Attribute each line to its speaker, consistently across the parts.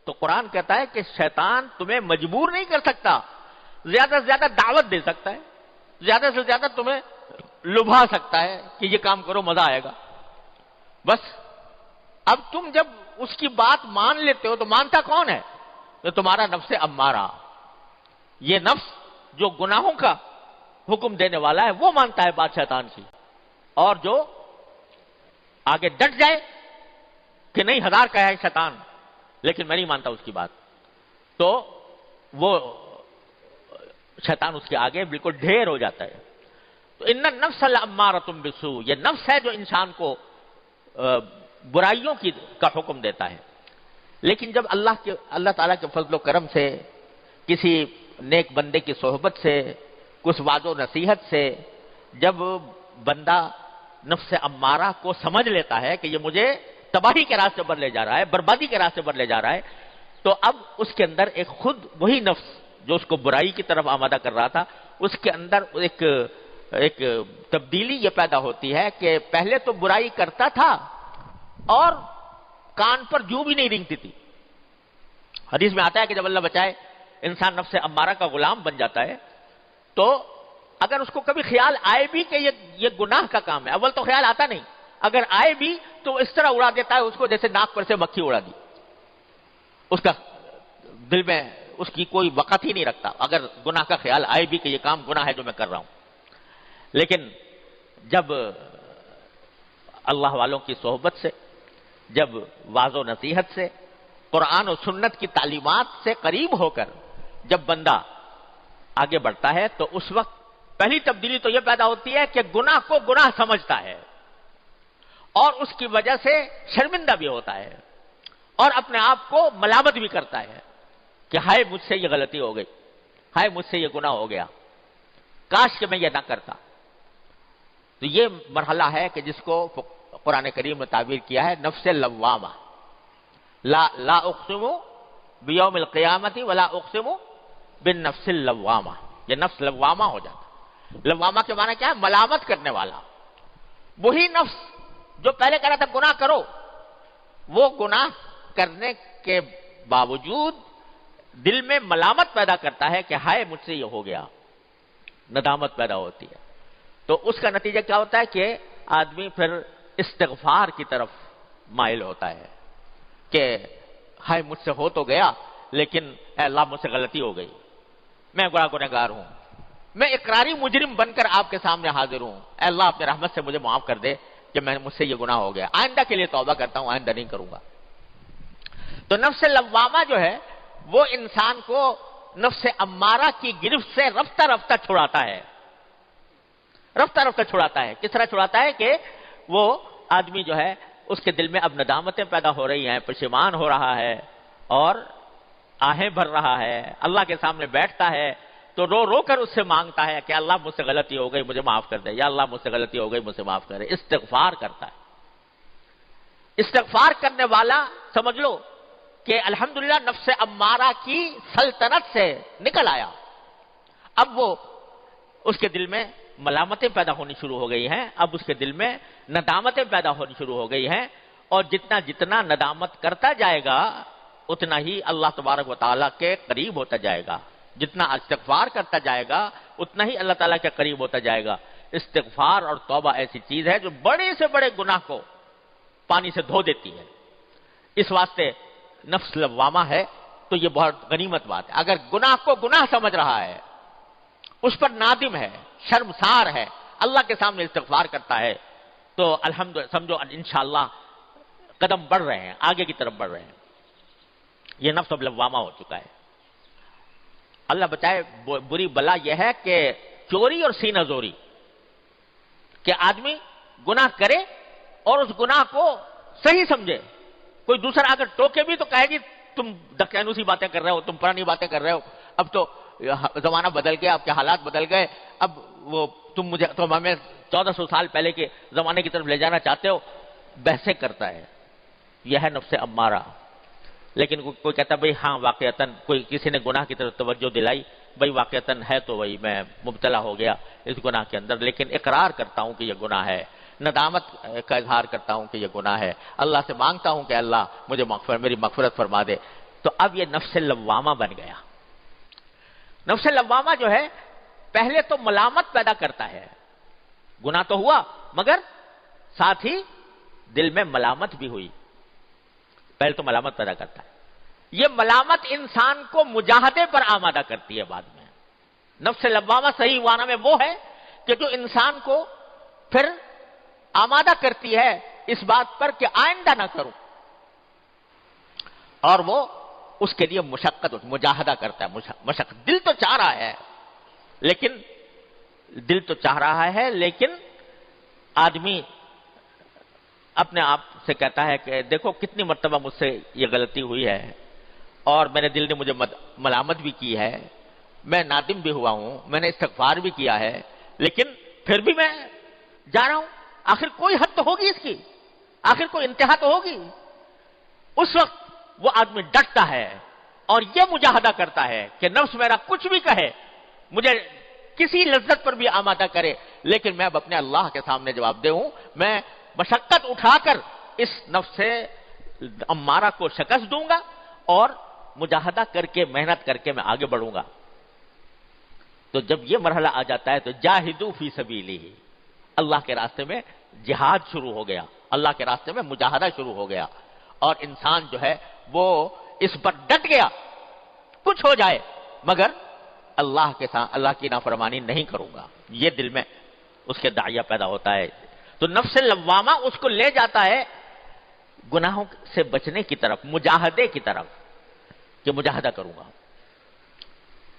Speaker 1: تو قرآن کہتا ہے کہ شیطان تمہیں مجبور نہیں کر سکتا، زیادہ سے زیادہ دعوت دے سکتا ہے، زیادہ سے زیادہ تمہیں لبھا سکتا ہے کہ یہ کام کرو مزہ آئے گا، بس۔ اب تم جب اس کی بات مان لیتے ہو تو مانتا کون ہے؟ تو تمہارا نفس امارہ، یہ نفس جو گناہوں کا حکم دینے والا ہے وہ مانتا ہے بات شیطان کی، اور جو آگے ڈٹ جائے کہ نہیں ہزار کا ہے شیطان لیکن میں نہیں مانتا اس کی بات، تو وہ شیطان اس کے آگے بالکل ڈھیر ہو جاتا ہے۔ تو ان النفس لامارۃ بالسوء، یہ نفس ہے جو انسان کو برائیوں کا حکم دیتا ہے۔ لیکن جب اللہ تعالیٰ کے فضل و کرم سے، کسی نیک بندے کی صحبت سے، کچھ وعظ و نصیحت سے جب بندہ نفس امارہ کو سمجھ لیتا ہے کہ یہ مجھے تباہی کے راستے پر لے جا رہا ہے، بربادی کے راستے پر لے جا رہا ہے، تو اب اس کے اندر ایک خود وہی نفس جو اس کو برائی کی طرف آمادہ کر رہا تھا، اس کے اندر ایک تبدیلی یہ پیدا ہوتی ہے کہ پہلے تو برائی کرتا تھا اور کان پر جوں بھی نہیں رینگتی تھی۔ حدیث میں آتا ہے کہ جب اللہ بچائے انسان نفس امارہ کا غلام بن جاتا ہے تو اگر اس کو کبھی خیال آئے بھی کہ یہ گناہ کا کام ہے، اول تو خیال آتا نہیں، اگر آئے بھی تو اس طرح اڑا دیتا ہے اس کو جیسے ناک پر سے مکھی اڑا دی، اس کا دل میں اس کی کوئی وقت ہی نہیں رکھتا اگر گناہ کا خیال آئے بھی کہ یہ کام گناہ ہے جو میں کر رہا ہوں۔ لیکن جب اللہ والوں کی صحبت سے، جب واعظ و نصیحت سے، قرآن و سنت کی تعلیمات سے قریب ہو کر جب بندہ آگے بڑھتا ہے تو اس وقت پہلی تبدیلی تو یہ پیدا ہوتی ہے کہ گناہ کو گناہ سمجھتا ہے اور اس کی وجہ سے شرمندہ بھی ہوتا ہے اور اپنے آپ کو ملامت بھی کرتا ہے کہ ہائے مجھ سے یہ غلطی ہو گئی، ہائے مجھ سے یہ گناہ ہو گیا، کاش کہ میں یہ نہ کرتا۔ تو یہ مرحلہ ہے کہ جس کو قرآن کریم نے تعبیر کیا ہے نفس لوامہ، لا اقسم بیوم القیامت ولا اقسم بالنفس اللوامہ، یہ نفس لوامہ ہو جاتا۔ لوامہ کے معنی کیا ہے؟ ملامت کرنے والا، وہی نفس جو پہلے کہہ رہا تھا گناہ کرو، وہ گناہ کرنے کے باوجود دل میں ملامت پیدا کرتا ہے کہ ہائے مجھ سے یہ ہو گیا، ندامت پیدا ہوتی ہے۔ تو اس کا نتیجہ کیا ہوتا ہے کہ آدمی پھر استغفار کی طرف مائل ہوتا ہے کہ ہائے مجھ سے ہو تو گیا لیکن اے اللہ مجھ سے غلطی ہو گئی، میں بڑا گنہگار ہوں، میں اقراری مجرم بن کر آپ کے سامنے حاضر ہوں، اے اللہ اپنے رحمت سے مجھے معاف کر دے کہ مجھ سے یہ گناہ ہو گیا، آئندہ کے لیے توبہ کرتا ہوں، آئندہ نہیں کروں گا۔ تو نفس لوامہ جو ہے وہ انسان کو نفس امارہ کی گرفت سے رفتہ رفتہ چھڑاتا ہے، رفتہ رفتہ چھڑاتا ہے۔ کس طرح چھڑاتا ہے کہ وہ آدمی جو ہے اس کے دل میں اب ندامتیں پیدا ہو رہی ہیں، پشیمان ہو رہا ہے اور آہیں بھر رہا ہے، اللہ کے سامنے بیٹھتا ہے تو رو رو کر اس سے مانگتا ہے کہ اللہ مجھ سے غلطی ہو گئی مجھے معاف کر دے، یا اللہ مجھ سے غلطی ہو گئی مجھ سے معاف کر دے، استغفار کرتا ہے۔ استغفار کرنے والا سمجھ لو کہ الحمدللہ نفس امارہ کی سلطنت سے نکل آیا، اب وہ اس کے دل میں ملامتیں پیدا ہونی شروع ہو گئی ہیں، اب اس کے دل میں ندامتیں پیدا ہونی شروع ہو گئی ہیں، اور جتنا ندامت کرتا جائے گا اتنا ہی اللہ تبارک و تعالیٰ کے قریب ہوتا جائے گا، جتنا استغفار کرتا جائے گا اتنا ہی اللہ تعالیٰ کے قریب ہوتا جائے گا۔ استغفار اور توبہ ایسی چیز ہے جو بڑے سے بڑے گناہ کو پانی سے دھو دیتی ہے۔ اس واسطے نفس لوامہ ہے تو یہ بہت غنیمت بات ہے۔ اگر گناہ کو گناہ سمجھ رہا ہے، اس پر نادم ہے، شرمسار ہے، اللہ کے سامنے استغفار کرتا ہے تو الحمدللہ سمجھو انشاءاللہ قدم بڑھ رہے ہیں، آگے کی طرف بڑھ رہے ہیں۔ یہ نفس اب لوامہ ہو چکا ہے۔ اللہ بچائے بری بلا یہ ہے کہ چوری اور سینہ زوری، کہ آدمی گناہ کرے اور اس گناہ کو صحیح سمجھے، کوئی دوسرا اگر ٹوکے بھی تو کہے گی تم دقیانوسی باتیں کر رہے ہو، تم پرانی باتیں کر رہے ہو، اب تو زمانہ بدل گیا، اب کے حالات بدل گئے، اب وہ تم ہمیں 1400 سال پہلے کے زمانے کی طرف لے جانا چاہتے ہو، بحثیں کرتا ہے۔ یہ ہے نفس امارہ۔ لیکن کوئی کہتا ہے بھئی ہاں واقعتاً کوئی کسی نے گناہ کی طرف توجہ دلائی، بھئی واقعتاً ہے تو وہی میں مبتلا ہو گیا اس گناہ کے اندر، لیکن اقرار کرتا ہوں کہ یہ گناہ ہے، ندامت کا اظہار کرتا ہوں کہ یہ گناہ ہے، اللہ سے مانگتا ہوں کہ اللہ مجھے میری مغفرت فرما دے۔ تو اب یہ نفس لوامہ بن گیا. نفس لوامہ جو ہے پہلے تو ملامت پیدا کرتا ہے، گناہ تو ہوا مگر ساتھ ہی دل میں ملامت بھی ہوئی. پہلے تو ملامت پیدا کرتا ہے. یہ ملامت انسان کو مجاہدے پر آمادہ کرتی ہے بعد میں. نفس لوامہ صحیح معنی میں وہ ہے کہ جو انسان کو پھر آمادہ کرتی ہے اس بات پر کہ آئندہ نہ کروں، اور وہ اس کے لیے مشقت مجاہدہ کرتا ہے. مشقت دل تو چاہ رہا ہے لیکن آدمی اپنے آپ سے کہتا ہے کہ دیکھو کتنی مرتبہ مجھ سے یہ غلطی ہوئی ہے اور میرے دل نے مجھے ملامت بھی کی ہے، میں نادم بھی ہوا ہوں، میں نے استغفار بھی کیا ہے، لیکن پھر بھی میں جا رہا ہوں. آخر کوئی حد تو ہوگی اس کی، آخر کوئی انتہا تو ہوگی. اس وقت وہ آدمی ڈٹتا ہے اور یہ مجاہدہ کرتا ہے کہ نفس میرا کچھ بھی کہے، مجھے کسی لذت پر بھی آمادہ کرے، لیکن میں اب اپنے اللہ کے سامنے جواب دے ہوں. میں مشقت اٹھا کر اس نفس سے امارہ کو شکست دوں گا اور مجاہدہ کر کے محنت کر کے میں آگے بڑھوں گا. تو جب یہ مرحلہ آ جاتا ہے تو جاہدوا فی سبیلہ، اللہ کے راستے میں جہاد شروع ہو گیا، اللہ کے راستے میں مجاہدہ شروع ہو گیا، اور انسان جو ہے وہ اس پر ڈٹ گیا، کچھ ہو جائے مگر اللہ کے ساتھ اللہ کی نافرمانی نہیں کروں گا. یہ دل میں اس کے داعیہ پیدا ہوتا ہے. تو نفس لوامہ اس کو لے جاتا ہے گناہوں سے بچنے کی طرف، مجاہدے کی طرف، کہ مجاہدہ کروں گا.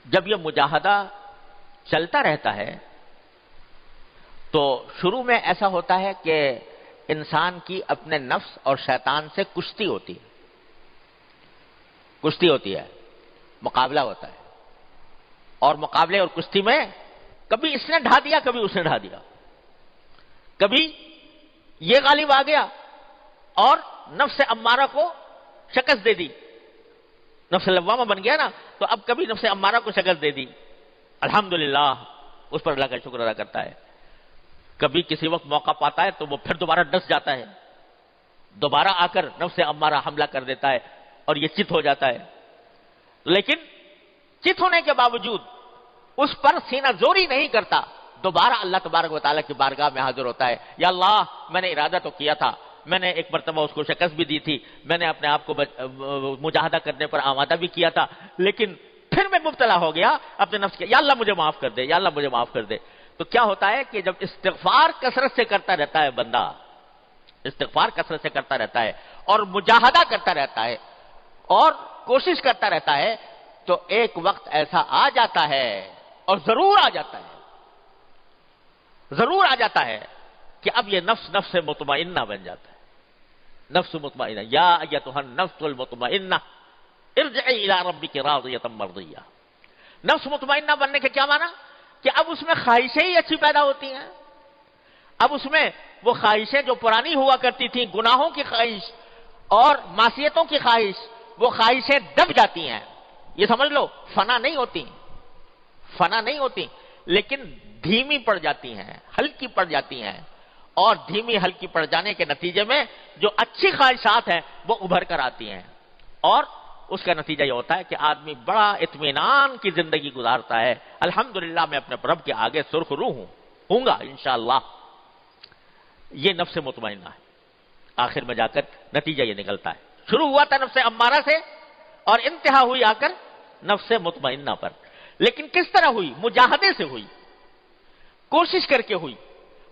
Speaker 1: جب یہ مجاہدہ چلتا رہتا ہے تو شروع میں ایسا ہوتا ہے کہ انسان کی اپنے نفس اور شیطان سے کشتی ہوتی ہے، مقابلہ ہوتا ہے، اور مقابلے اور کشتی میں کبھی اس نے ڈھا دیا کبھی اس نے ڈھا دیا، کبھی یہ غالب آ گیا اور نفس امارہ کو شکست دے دی. نفس لوامہ بن گیا نا، تو اب کبھی نفس امارہ کو شکست دے دی، الحمدللہ اس پر اللہ کا شکر ادا کرتا ہے. کبھی کسی وقت موقع پاتا ہے تو وہ پھر دوبارہ ڈس جاتا ہے، دوبارہ آ کر نفس امارہ حملہ کر دیتا ہے اور یہ چت ہو جاتا ہے. لیکن چت ہونے کے باوجود اس پر سینہ زوری نہیں کرتا، دوبارہ اللہ تبارک و تعالیٰ کی بارگاہ میں حاضر ہوتا ہے. یا اللہ، میں نے ارادہ تو کیا تھا، میں نے ایک مرتبہ اس کو شکست بھی دی تھی، میں نے اپنے آپ کو مجاہدہ کرنے پر آمادہ بھی کیا تھا، لیکن پھر میں مبتلا ہو گیا اپنے نفس کے. یا اللہ مجھے معاف کر دے، یا اللہ مجھے معاف کر دے. تو کیا ہوتا ہے کہ جب استغفار کثرت سے کرتا رہتا ہے بندہ، استغفار کثرت سے کرتا رہتا ہے اور مجاہدہ کرتا رہتا ہے اور کوشش کرتا رہتا ہے، تو ایک وقت ایسا آ جاتا ہے، اور ضرور آ جاتا ہے کہ اب یہ نفس مطمئنہ بن جاتا ہے. نفس مطمئنہ، یا ایتھا النفس المطمئنہ ارجعی الی ربک راضیۃ مرضیہ. نفس مطمئنہ بننے کے کیا معنی؟ کہ اب اس میں خواہشیں ہی اچھی پیدا ہوتی ہیں. اب اس میں وہ خواہشیں جو پرانی ہوا کرتی تھیں، گناہوں کی خواہش اور معصیتوں کی خواہش، وہ خواہشیں دب جاتی ہیں. یہ سمجھ لو فنا نہیں ہوتی، لیکن دھیمی پڑ جاتی ہیں، ہلکی پڑ جاتی ہیں، اور دھیمی ہلکی پڑ جانے کے نتیجے میں جو اچھی خواہشات ہیں وہ ابھر کر آتی ہیں، اور اس کا نتیجہ یہ ہوتا ہے کہ آدمی بڑا اطمینان کی زندگی گزارتا ہے. الحمدللہ میں اپنے رب کے آگے سرخ روح ہوں گا انشاءاللہ. یہ نفس مطمئنہ ہے. آخر میں جا کر نتیجہ یہ نکلتا ہے، شروع ہوا تھا نفس امارہ سے اور انتہا ہوئی آ کر نفس مطمئنہ پر. لیکن کس طرح ہوئی؟ مجاہدے سے ہوئی، کوشش کر کے ہوئی.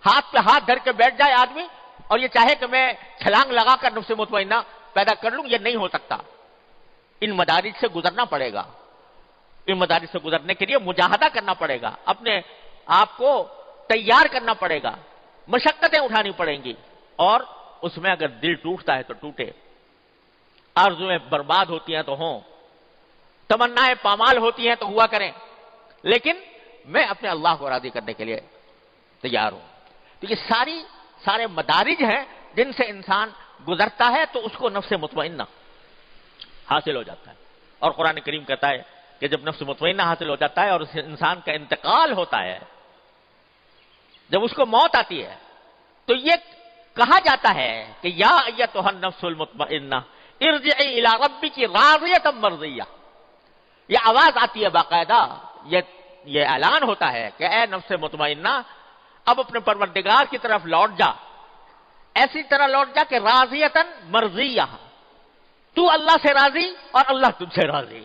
Speaker 1: ہاتھ پہ ہاتھ دھر کے بیٹھ جائے آدمی اور یہ چاہے کہ میں چھلانگ لگا کر نفس مطمئنہ پیدا کر لوں، یہ نہیں ہو سکتا. ان مدارج سے گزرنا پڑے گا. ان مدارج سے گزرنے کے لیے مجاہدہ کرنا پڑے گا، اپنے آپ کو تیار کرنا پڑے گا، مشقتیں اٹھانی پڑیں گی. اور اس میں اگر دل ٹوٹتا ہے تو ٹوٹے، آرزویں برباد ہوتی ہیں تو ہوں، تمنائیں پامال ہوتی ہیں تو ہوا کریں، لیکن میں اپنے اللہ کو راضی کرنے کے لیے تیار ہوں. تو یہ سارے مدارج ہیں جن سے انسان گزرتا ہے تو اس کو نفس مطمئنہ حاصل ہو جاتا ہے. اور قرآن کریم کہتا ہے کہ جب نفس مطمئنہ حاصل ہو جاتا ہے اور اس انسان کا انتقال ہوتا ہے، جب اس کو موت آتی ہے، تو یہ کہا جاتا ہے کہ یا ایتھا النفس المطمئنہ ارجعی الی ربک راضیۃ مرضیہ، یہ آواز آتی ہے باقاعدہ، یہ اعلان ہوتا ہے کہ اے نفس مطمئنہ اب اپنے پروردگار کی طرف لوٹ جا، ایسی طرح لوٹ جا کہ راضیۃ مرضیہ، تو اللہ سے راضی اور اللہ تجھ سے راضی،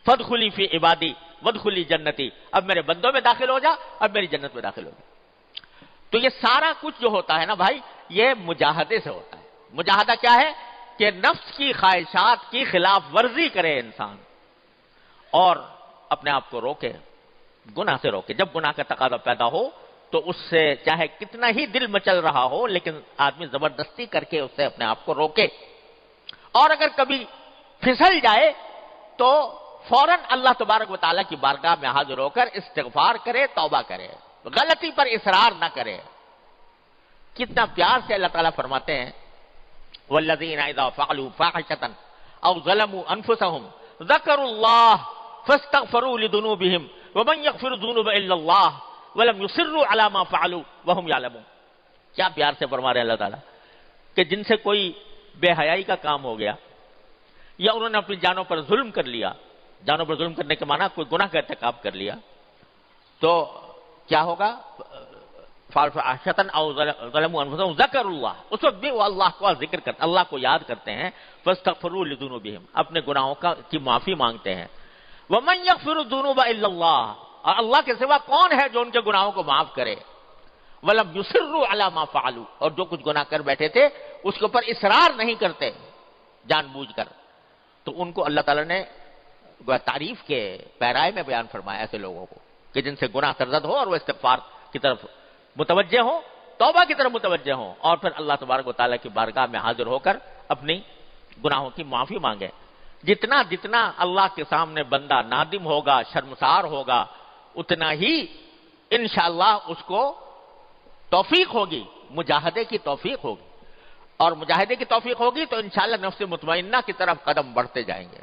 Speaker 1: فادخلی فی عبادی وادخلی جنتی، اب میرے بندوں میں داخل ہو جا، اب میری جنت میں داخل ہو جا۔ تو یہ سارا کچھ جو ہوتا ہے نا بھائی، یہ مجاہدے سے ہوتا ہے۔ مجاہدہ کیا ہے؟ کہ نفس کی خواہشات کی خلاف ورزی کرے انسان اور اپنے آپ کو روکے، گناہ سے روکے۔ جب گناہ کا تقاضا پیدا ہو تو اس سے چاہے کتنا ہی دل مچل رہا ہو، لیکن آدمی زبردستی کر کے اس سے اپنے آپ کو روکے، اور اگر کبھی پھسل جائے تو فوراً اللہ تبارک و تعالیٰ کی بارگاہ میں حاضر ہو کر استغفار کرے، توبہ کرے، غلطی پر اصرار نہ کرے۔ کتنا پیار سے اللہ تعالیٰ فرماتے ہیں والذین اذا فعلوا فاحشۃ او ظلموا انفسهم ذکروا اللہ فاستغفروا لذنوبهم ومن یغفر الذنوب الا اللہ ولم یصروا علی ما فعلوا وهم یعلمون۔ کیا پیار سے فرما رہے ہیں اللہ تعالیٰ کہ جن سے کوئی بے حیائی کا کام ہو گیا یا انہوں نے اپنی جانوں پر ظلم کر لیا، جانوں پر ظلم کرنے کے معنی کوئی گناہ کا ارتکاب کر لیا، تو کیا ہوگا؟ فاحشۃ او ظلموا انفسهم ذکروا اللہ، اس وقت بھی وہ اللہ کو ذکر کرتے، اللہ کو یاد کرتے ہیں، فاستغفروا لذنوبهم، اپنے گناہوں کی معافی مانگتے ہیں، ومن یغفر الذنوب الا اللہ، اور اللہ کے سوا کون ہے جو ان کے گناہوں کو معاف کرے، ولم یصروا علی ما فعلوا، اور جو کچھ گناہ کر بیٹھے تھے اس کے اوپر اصرار نہیں کرتے جان بوجھ کر، تو ان کو اللہ تعالیٰ نے تعریف کے پیرائے میں بیان فرمایا ایسے لوگوں کو کہ جن سے گناہ سرزد ہو اور وہ استغفار کی طرف متوجہ ہوں، توبہ کی طرف متوجہ ہوں، اور پھر اللہ تبارک و تعالیٰ کی بارگاہ میں حاضر ہو کر اپنی گناہوں کی معافی مانگے۔ جتنا اللہ کے سامنے بندہ نادم ہوگا، شرمسار ہوگا، اتنا ہی انشاءاللہ اس کو توفیق ہوگی، مجاہدے کی توفیق ہوگی، اور مجاہدے کی توفیق ہوگی تو انشاءاللہ نفس مطمئنہ کی طرف قدم بڑھتے جائیں گے۔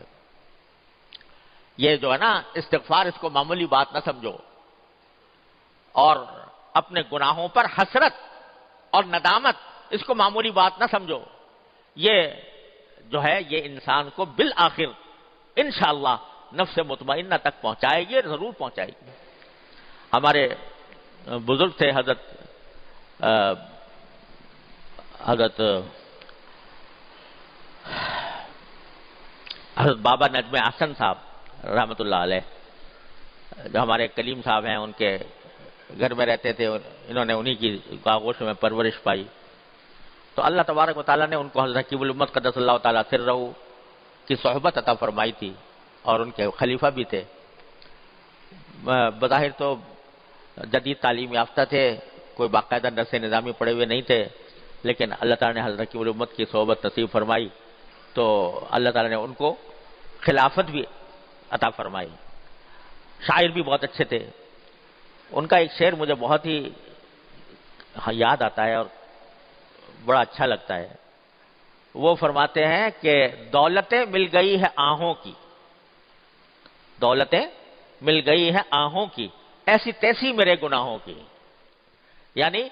Speaker 1: یہ جو ہے نا استغفار، اس کو معمولی بات نہ سمجھو، اور اپنے گناہوں پر حسرت اور ندامت اس کو معمولی بات نہ سمجھو، یہ جو ہے یہ انسان کو بالآخر انشاءاللہ نفس مطمئنہ تک پہنچائے گی، ضرور پہنچائے گی۔ ہمارے بزرگ تھے حضرت بابا نجم احسن صاحب رحمۃ اللہ علیہ، جو ہمارے کلیم صاحب ہیں، ان کے گھر میں رہتے تھے، انہوں نے انہی کی آغوش میں پرورش پائی، تو اللہ تبارک و تعالیٰ نے ان کو حضرت حکیم الامت قدس اللہ تعالیٰ سرہ کی صحبت عطا فرمائی تھی، اور ان کے خلیفہ بھی تھے۔ بظاہر تو جدید تعلیم یافتہ تھے، کوئی باقاعدہ درس نظامی پڑھے ہوئے نہیں تھے، لیکن اللہ تعالیٰ نے حضرت حکیم الامت کی صحبت نصیب فرمائی تو اللہ تعالیٰ نے ان کو خلافت بھی عطا فرمائی۔ شاعر بھی بہت اچھے تھے، ان کا ایک شعر مجھے بہت ہی یاد آتا ہے اور بڑا اچھا لگتا ہے۔ وہ فرماتے ہیں کہ دولتیں مل گئی ہے آہوں کی، دولتیں مل گئی ہے آہوں کی، ایسی تیسی میرے گناہوں کی۔ یعنی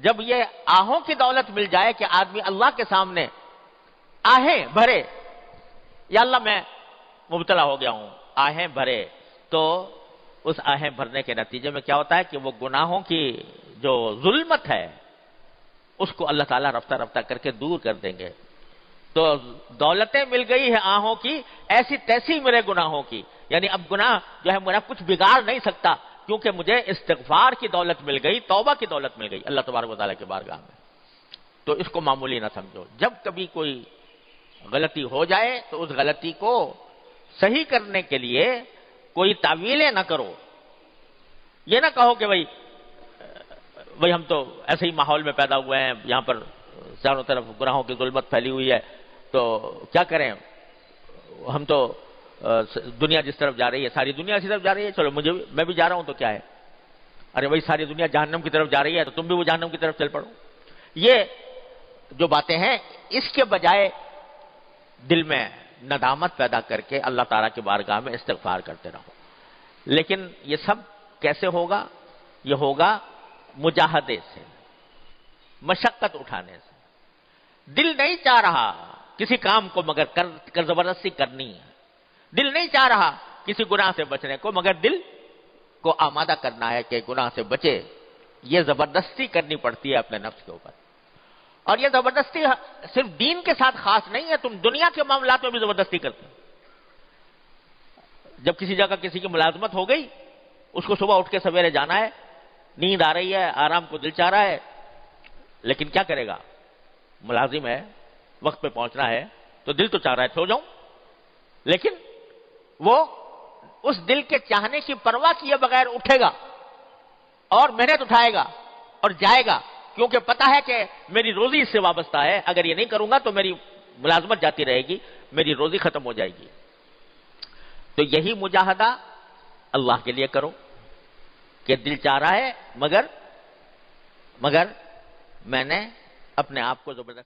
Speaker 1: جب یہ آہوں کی دولت مل جائے کہ آدمی اللہ کے سامنے آہیں بھرے، یا اللہ میں مبتلا ہو گیا ہوں، آہیں بھرے، تو اس آہیں بھرنے کے نتیجے میں کیا ہوتا ہے کہ وہ گناہوں کی جو ظلمت ہے اس کو اللہ تعالیٰ رفتہ رفتہ کر کے دور کر دیں گے۔ تو دولتیں مل گئی ہے آہوں کی، ایسی تیسی میرے گناہوں کی، یعنی اب گناہ جو ہے میرا کچھ بگاڑ نہیں سکتا، کیونکہ مجھے استغفار کی دولت مل گئی، توبہ کی دولت مل گئی اللہ تبارک و تعالیٰ کے بارگاہ میں۔ تو اس کو معمولی نہ سمجھو، جب کبھی کوئی غلطی ہو جائے تو اس غلطی کو صحیح کرنے کے لیے کوئی تعویلیں نہ کرو، یہ نہ کہو کہ بھائی ہم تو ایسے ہی ماحول میں پیدا ہوئے ہیں، یہاں پر چاروں طرف گناہوں کی ظلمت پھیلی ہوئی ہے، تو کیا کریں، ہم تو دنیا جس طرف جا رہی ہے ساری دنیا اسی طرف جا رہی ہے، چلو میں بھی جا رہا ہوں تو کیا ہے، ارے بھائی ساری دنیا جہنم کی طرف جا رہی ہے تو تم بھی وہ جہنم کی طرف چل پڑو۔ یہ جو باتیں ہیں، اس کے بجائے دل میں ندامت پیدا کر کے اللہ تعالیٰ کی بارگاہ میں استغفار کرتے رہو۔ لیکن یہ سب کیسے ہوگا؟ یہ ہوگا مجاہدے سے، مشقت اٹھانے سے۔ دل نہیں چاہ رہا کسی کام کو مگر کر زبردستی کرنی ہے. دل نہیں چاہ رہا کسی گناہ سے بچنے کو، مگر دل کو آمادہ کرنا ہے کہ گناہ سے بچے. یہ زبردستی کرنی پڑتی ہے اپنے نفس کے اوپر. اور یہ زبردستی صرف دین کے ساتھ خاص نہیں ہے، تم دنیا کے معاملات میں بھی زبردستی کرتے ہو. جب کسی جگہ کسی کی ملازمت ہو گئی، اس کو صبح اٹھ کے سویرے جانا ہے، نیند آ رہی ہے، آرام کو دل چاہ رہا ہے، لیکن کیا کرے گا؟ ملازم ہے، وقت پہ پہنچنا ہے، تو دل تو چاہ رہا ہے سو جاؤں، لیکن وہ اس دل کے چاہنے کی پرواہ کیے بغیر اٹھے گا اور محنت اٹھائے گا اور جائے گا، کیونکہ پتا ہے کہ میری روزی اس سے وابستہ ہے. اگر یہ نہیں کروں گا تو میری ملازمت جاتی رہے گی، میری روزی ختم ہو جائے گی. تو یہی مجاہدہ اللہ کے لیے کرو کہ دل چاہ رہا ہے، مگر میں نے اپنے آپ کو زبردست